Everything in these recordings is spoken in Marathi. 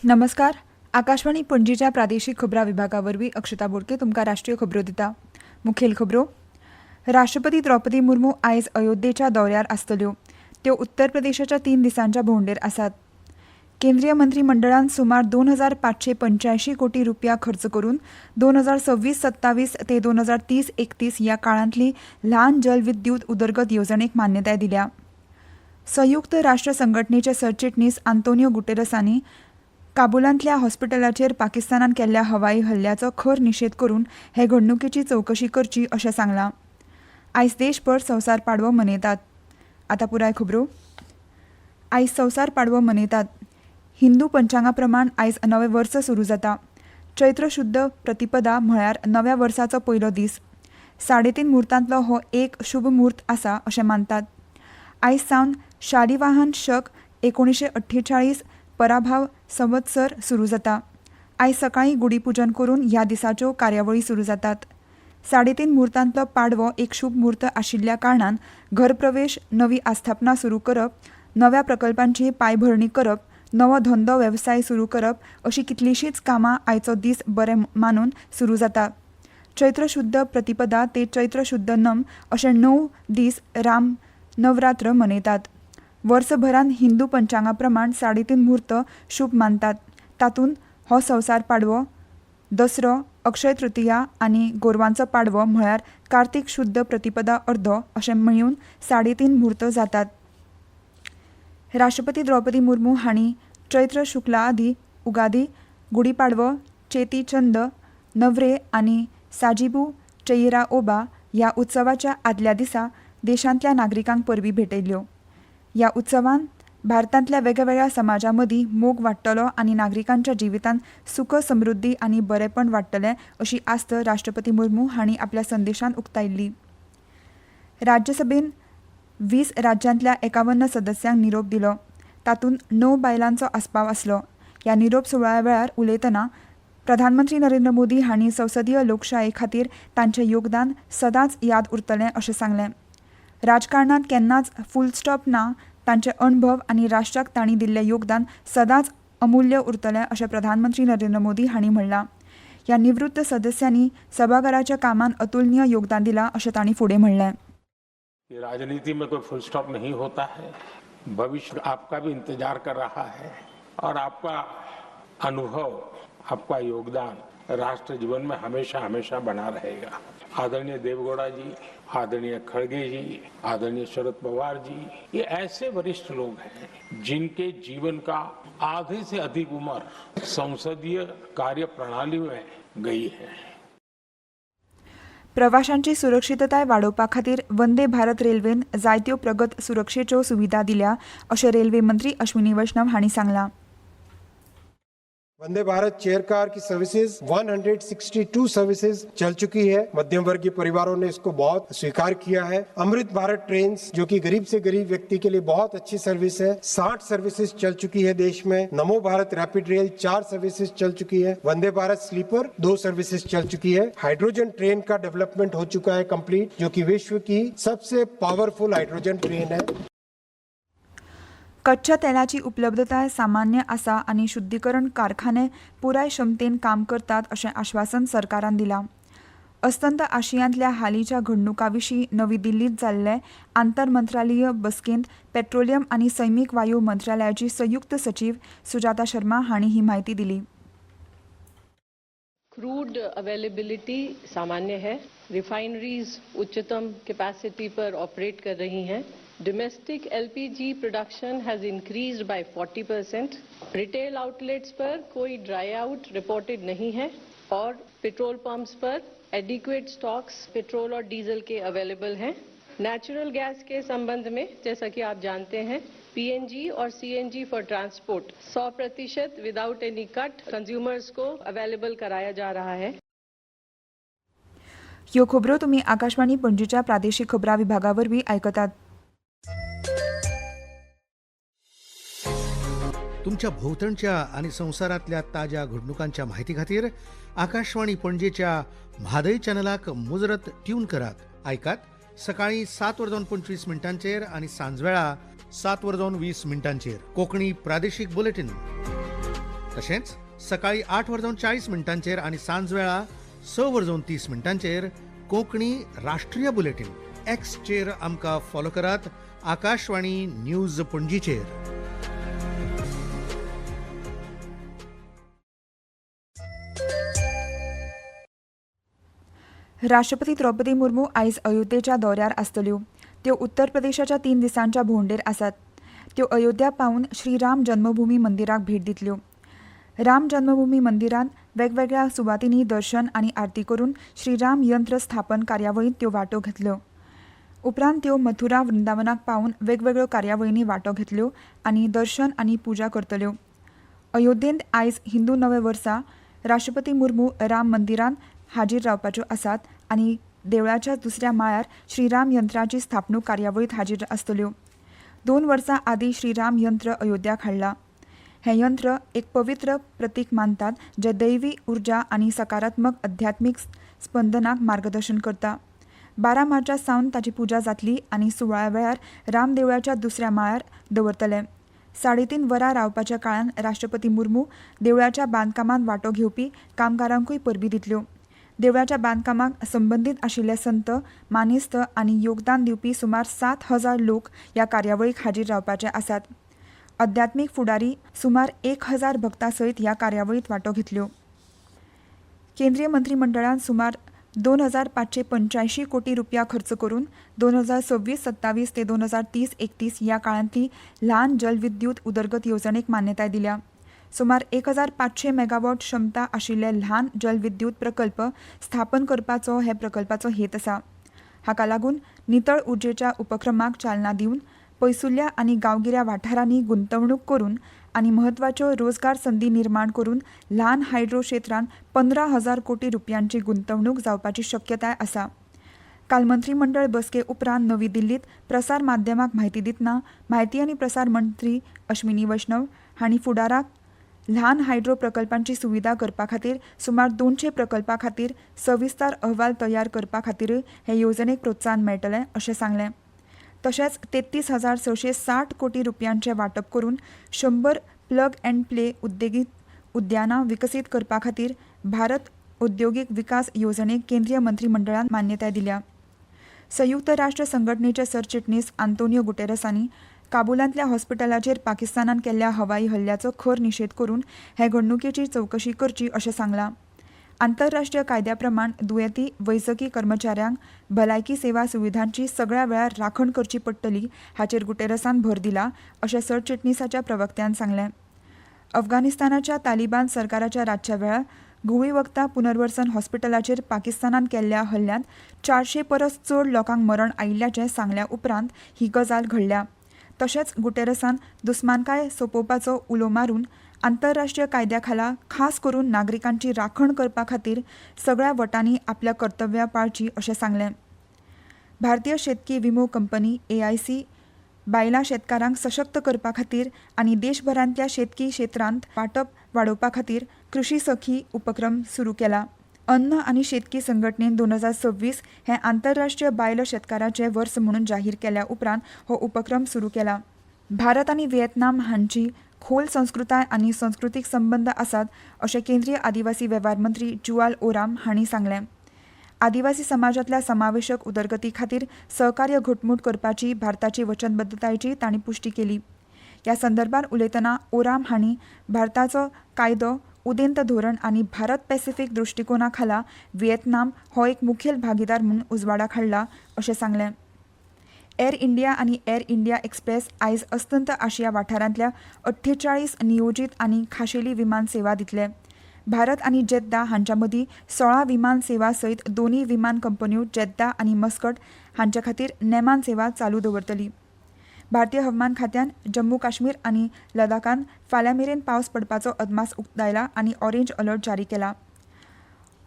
नमस्कार. आकाशवाणी पणजीच्या प्रादेशीक खबरां विभागावरवीं अक्षता बोडके तुमकां राष्ट्रीय खबरो दिता. मुखेल खबरो. राष्ट्रपती द्रौपदी मुर्मू आयज अयोध्येच्या दौऱ्यार आसतल्यो. त्यो उत्तर प्रदेशाच्या 3 दिसांच्या भोंवडेर आसात. केंद्रीय मंत्रिमंडळान सुमार 2585 कोटी रुपया खर्च करून 2026-27 ते 2030-31 ह्या काळांतली ल्हान जलविद्युत उदरगत येवजणेक मान्यताय दिल्या. संयुक्त राष्ट्र संघटनेचे सरचिटणीस आंतोनियो गुटेरसांनी काबुलांतल्या हॉस्पिटलाचेर पाकिस्तानान केल्ल्या हवाई हल्ल्याचो खर निशेध करून हे घडणुकेची चवकशी करची अशें सांगलां. आयज देशभर संवसार पाडवो मनयतात. आतां पुराय खबरो. आयज संवसार पाडवो मनयतात. हिंदू पंचांगा प्रमाण आयज नवें वर्स सुरू जाता. चैत्र शुद्ध प्रतिपदा म्हळ्यार नव्या वर्साचो पयलो दीस. 3:30 मुहूर्तांतलो हो एक शुभ मुहूर्त आसा अशें मानतात. आयज सावन शालिवाहन शक 1948 पराभाव संवत्सर सुरू जाता. आयज सकाळीं गुडीपुजन करून ह्या दिसाच्यो कार्यावळी सुरू जातात. 3:30 मुहूर्तांतलो पाडवो एक शुभ मुहूर्त आशिल्ल्या कारणान घरप्रवेश, नवी आस्थापना सुरू करप, नव्या प्रकल्पांची पायभरणी करप, नवो धंदो वेवसाय सुरू करप अशी कितलीशींच कामां आयचो दीस बरें मानून सुरू जाता. चैत्र शुद्ध प्रतिपदा ते चैत्र शुद्ध नम अशे 9 दीस राम नवरात्र मनयतात. वर्सभरान हिंदू पंचांगा प्रमाण 3:30 मुहूर्त शुभ मानतात. तातूंत हो संवसार पाडवो, दसरो, अक्षय तृतीया आनी गोरवांचो पाडवो म्हळ्यार कार्तिक शुद्ध प्रतिपदा अर्दो अशें मेळून 3:30 मुहूर्त जातात. राष्ट्रपती द्रौपदी मुर्मू हांणी चैत्र शुक्ला आदी उगादी, गुडीपाडवो, चेती चंद, नवरे आनी साजिबू चेयिरा ओबा ह्या उत्सवाच्या आदल्या दिसा देशांतल्या नागरिकांक परबी भेटयल्यो. ह्या उत्सवान भारतांतल्या वेगवेगळ्या समाजां मदीं मोग वाडटलो आनी नागरिकांच्या जिवितांत सुख समृद्धी आनी बरेपण वाडटलें अशी आस्त राष्ट्रपती मुर्मू हांणी आपल्या संदेशांत उक्तायिल्ली. राज्यसभेन 20 राज्यांतल्या 51 सदस्यांक निरोप दिलो. तातूंत 9 बायलांचो आस्पाव आसलो. ह्या निरोप सुवाळ्या वेळार उलयतना प्रधानमंत्री नरेंद्र मोदी हांणी संसदीय लोकशाये खातीर तांचें योगदान सदांच याद उरतलें अशें सांगलें. राजकारणांत केन्नाच फूल स्टॉप ना. तांचे अणभव आनी राष्ट्राक तांणी दिल्लें योगदान सदांच अमुल्य उरतलें अशें प्रधानमंत्री नरेंद्र मोदी हांणी म्हणलां. ह्या निवृत्त सदस्यांनी सभाघराच्या कामान अतुलनीय योगदान दिलां अशें तांणी फुडें म्हणलें. राजनीति में कोई फुल स्टॉप नहीं होता है. भविष्य आपका भी इंतजार कर रहा है और आपका अनुभव, आपका योगदान राष्ट्र जीवन में हमेशा हमेशा बना रहेगा. आदरणीय देवगौड़ा जी, आदरणीय खड़गे जी, आदरणीय शरद पवार जी, ये ऐसे वरिष्ठ लोग हैं जिनके जीवन का आधे से अधिक उम्र संसदीय कार्य प्रणाली में गई है. प्रवाशांची सुरक्षितताय वाडोवपा खातीर वंदे भारत रेल्वेन जायत्यो प्रगत सुरक्षेच्यो सुविधा दिल्या अशें रेल्वे मंत्री अश्विनी वैष्णव हांणी सांगलां. वंदे भारत चेयर कार की सर्विसेज 162 सर्विसेज चल चुकी है. मध्यम वर्गीय परिवारों ने इसको बहुत स्वीकार किया है. अमृत भारत ट्रेन जो कि गरीब से गरीब व्यक्ति के लिए बहुत अच्छी सर्विस है, 60 सर्विसेज चल चुकी है देश में. नमो भारत रैपिड रेल 4 सर्विसेज चल चुकी है. वंदे भारत स्लीपर 2 सर्विसेज चल चुकी है. हाइड्रोजन ट्रेन का डेवलपमेंट हो चुका है कंप्लीट, जो कि विश्व की सबसे पावरफुल हाइड्रोजन ट्रेन है. कच्च्या तेलाची उपलब्धताय सामान्य आसा आनी शुद्धीकरण कारखाने पुराय क्षमतेन काम करतात अशें आश्वासन सरकारान दिलां. अस्तंत आशियांतल्या हालींच्या घडणुकां विशीं नवी दिल्लींत जाल्ले आंतर मंत्रालयीय बसकेंत पेट्रोलियम आनी सैमीक वायू मंत्रालयाची संयुक्त सचिव सुजाता शर्मा हांणी ही म्हायती दिली. क्रूड अवेलेबिलिटी सामान्य है. रिफाइनरीज उच्चतम कैपेसिटी पर ऑपरेट कर रही हैं. Domestic LPG production has increased by 40%. Retail outlets पर कोई ड्राई आउट रिपोर्टेड नहीं है और पेट्रोल पंप्स पर एडिक्वेट स्टॉक्स पेट्रोल और डीजल के अवेलेबल हैं. नेचुरल गैस के संबंध में जैसा कि आप जानते हैं, पीएनजी और CNG for transport 100% without any cut consumers को अवेलेबल कराया जा रहा है. ह्यो खबरो तुमी आकाशवाणी पणजीच्या प्रादेशीक खबरां विभागा वरवीं आयकतात. तुमच्या भोवतणच्या आणि संवसारातल्या ताज्या घडणुकांच्या माहिती खातीर आकाशवाणी पणजेच्या म्हादय चॅनलाक मुजरत ट्यून करात. ऐकात सकाळी 7:25 आणि सांजवेळा 7:20 कोंकणी प्रादेशीक बुलेटिन. तशेंच सकाळी 8:40 आणि सांजवेळा 6:30 कोंकणी राष्ट्रीय बुलेटिन एक्सचेर आमकां फॉलो करात. आकाशवाणी न्यूज पणजीचेर. राष्ट्रपती द्रौपदी मुर्मू आयज अयोध्येच्या दौऱ्यार आसतल्यो. त्यो उत्तर प्रदेशाच्या 3 दिसांच्या भोंवडेर आसात. त्यो अयोध्या पावून श्रीराम जन्मभूमी मंदिराक भेट दितल्यो. राम जन्मभूमी मंदिरांत वेगवेगळ्या सुवातींनी दर्शन आनी आरती करून श्रीराम यंत्र स्थापन कार्यावळींत त्यो वांटो घेतल्यो. उपरांत त्यो मथुरा वृंदावनाक पावून वेगवेगळ्यो कार्यावळींनी वांटो घेतल्यो आनी दर्शन आनी पुजा करतल्यो. अयोध्येंत आयज हिंदू नवे वर्सा राष्ट्रपती मुर्मू राम मंदिरांत हाजीर रावपाच्यो आसात आनी देवळाच्या दुसऱ्या माळ्यार श्रीराम यंत्राची स्थापणूक कार्यावळींत हाजीर आसतल्यो. 2 वर्सां आदीं श्रीराम यंत्र अयोध्याक हाडलां. हें यंत्र एक पवित्र प्रतीक मानतात जें दैवी उर्जा आनी सकारात्मक अध्यात्मीक स्पंदनाक मार्गदर्शन करता. 12 मार्चा सावन ताची पुजा जातली आनी सुवाळ्या वेळार राम देवळाच्या दुसऱ्या माळ्यार दवरतले. 3.5 वरां रावपाच्या काळान राष्ट्रपती मुर्मू देवळाच्या बांदकामांत वांटो घेवपी कामगारांकूय परबी दितल्यो. देवळाच्या बांदकामाक संबंदीत आशिल्ले संत, मानेस्त आनी योगदान दिवपी सुमार 7,000 लोक ह्या कार्यावळीक हाजीर रावपाचे आसात. अध्यात्मीक फुडारी सुमार 1,000 भक्तां सयत ह्या कार्यावळींत वांटो घेतल्यो. केंद्रीय मंत्रिमंडळान सुमार 2,585 कोटी रुपया खर्च करून 2026-27 ते 2030-31 ह्या काळांतली ल्हान जलविद्युत उदरगत येवजणेक मान्यताय दिल्या. सुमार 1,500 मेगावॉट क्षमता आशिल्ले ल्हान जलविद्युत प्रकल्प स्थापन करपाचो हे प्रकल्पाचो हेत आसा. हाका लागून नितळ उर्जेच्या उपक्रमाक चालना दिवन पयसुल्ल्या आनी गांवगिऱ्या वाठारांनी गुंतवणूक करून आनी म्हत्वाच्यो रोजगार संदी निर्माण करून ल्हान हायड्रो क्षेत्रांत 15,000 कोटी रुपयांची गुंतवणूक जावपाची शक्यताय आसा. काल मंत्रिमंडळ बसके उपरांत नवी दिल्लीत प्रसार माध्यमांक म्हायती दितना म्हायती आनी प्रसार मंत्री अश्विनी वैष्णव हांणी फुडाराक ल्हान हायड्रो प्रकल्पांची सुविधा करपा खातीर सुमार 200 प्रकल्पां खातीर सविस्तार अहवाल तयार करपा खातीरय हे येवजणेक प्रोत्साहन मेळटलें अशें सांगलें. तशेंच 33,660 कोटी रुपयांचें वांटप करून 100 प्लग अँड प्ले उद्देगीत उद्यानां विकसीत करपा खातीर भारत औद्योगिक विकास येवजणेक केंद्रीय मंत्रिमंडळान मान्यताय दिल्या. संयुक्त राष्ट्र संघटनेचे सरचिटणीस आंतोनियो गुटेरसांनी काबुलांतल्या हॉस्पिटलाचेर पाकिस्तानान केल्ल्या हवाई हल्ल्याचो खर निशेध करून हे घडणुकेची चवकशी करची अशें सांगलां. आंतरराष्ट्रीय कायद्या प्रमाण दुयेंती वैजकी कर्मचाऱ्यांक भलायकी सेवा सुविधांची सगळ्या वेळार राखण करची पडटली हाचेर गुटेरसान भर दिला अशें सरचिटणीसाच्या प्रवक्त्यान सांगलें. अफगाणिस्तानाच्या तालिबान सरकाराच्या रातच्या वेळार गुळी वखदां पुनर्वसन हॉस्पिटलाचेर पाकिस्तानान केल्ल्या हल्ल्यांत 400 परस चड लोकांक मरण आयिल्ल्याचें सांगल्या उपरांत ही गजाल घडल्या. तशेंच गुटेरसान दुस्मानकाय सोंपोवपाचो उलो मारून आंतरराष्ट्रीय कायद्या खाला खास करून नागरिकांची राखण करपा खातीर सगळ्या वटांनी आपल्या कर्तव्यां पाळची अशें सांगलें. भारतीय शेतकी विमो कंपनी AIC बायलां शेतकारांक सशक्त करपा खातीर आनी देशभरांतल्या शेतकी क्षेत्रांत वांटप वाडोवपा खातीर कृषी सखी उपक्रम सुरू केला. अन्न आनी शेतकी संघटनेन 2026 हे आंतरराष्ट्रीय बायल शेतकाराचें वर्स म्हणून जाहीर केल्या उपरांत हो उपक्रम सुरू केला. भारत आनी व्हिएतनाम हांची खोल संस्कृताय आनी संस्कृतीक संबंद आसात अशें केंद्रीय आदिवासी वेव्हार मंत्री जुआल ओराम हांणी सांगलें. आदिवासी समाजांतल्या समावेशक उदरगती खातीर सहकार्य घटमूट करपाची भारताची वचनबद्धतायेची तांणी पुष्टी केली. ह्या संदर्भात उलयतना ओराम हांणी भारताचो कायदो, उदेंत धोरण आनी भारत पॅसिफीक दृश्टिकोना खाला व्हिएतनाम हो एक मुखेल भागीदार म्हणून उजवाडाक हाडला अशें सांगलें. एर इंडिया आनी एर इंडिया एक्सप्रेस आयज अस्तंत आशिया वाठारांतल्या 48 नियोजीत आनी खाशेली विमान सेवा दितले. भारत आनी जेद्दा हांच्या मदीं 16 विमान सेवा सयत दोनूय विमान कंपन्यो जेद्दा आनी मस्कट हांचे खातीर नेमान सेवा चालू दवरतली. भारतीय हवामान खात्यान जम्मू काश्मीर आनी लडाखांत फाल्यां मेरेन पावस पडपाचो अदमास उक्तायला आनी ऑरेंज अलर्ट जारी केला.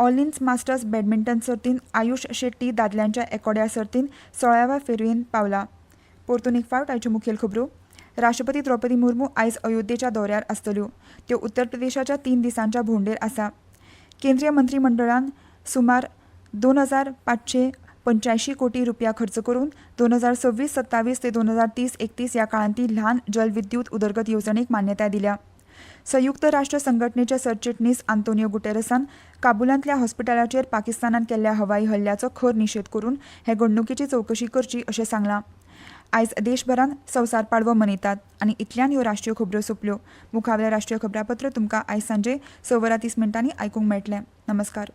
ऑलिन्स मास्टर्स बॅडमिंटन सर्तींत आयुष शेट्टी दादल्यांच्या एकोड्या सर्तींत 16व्या फेरयेंत पावला. परतून एक फावट आयच्यो मुखेल खबरो. राष्ट्रपती द्रौपदी मुर्मू आयज अयोध्येच्या दौऱ्यार आसतल्यो. त्यो उत्तर प्रदेशाच्या 3 दिसांच्या भोंवडेर आसा. केंद्रीय मंत्रिमंडळान सुमार 2,585 कोटी रुपया खर्च करून 2026-27 ते 2030-31 ह्या काळांतली ल्हान जलविद्युत उदरगत येवजणेक मान्यताय दिल्या. संयुक्त राष्ट्र संघटनेचे सरचिटणीस आंतोनियो गुटेरसान काबुलांतल्या हॉस्पिटलाचेर पाकिस्तानान केल्ल्या हवाई हल्ल्याचो खर निशेध करून हे घडणुकेची चवकशी करची अशें सांगलां. आयज देशभरान संवसार पाडवो मनयतात आनी इतल्यान ह्यो राष्ट्रीय खबरो सोंपल्यो. मुखावेलें राष्ट्रीय खबरापत्र तुमकां आयज सांजे 6:30 आयकूंक मेळटलें. नमस्कार.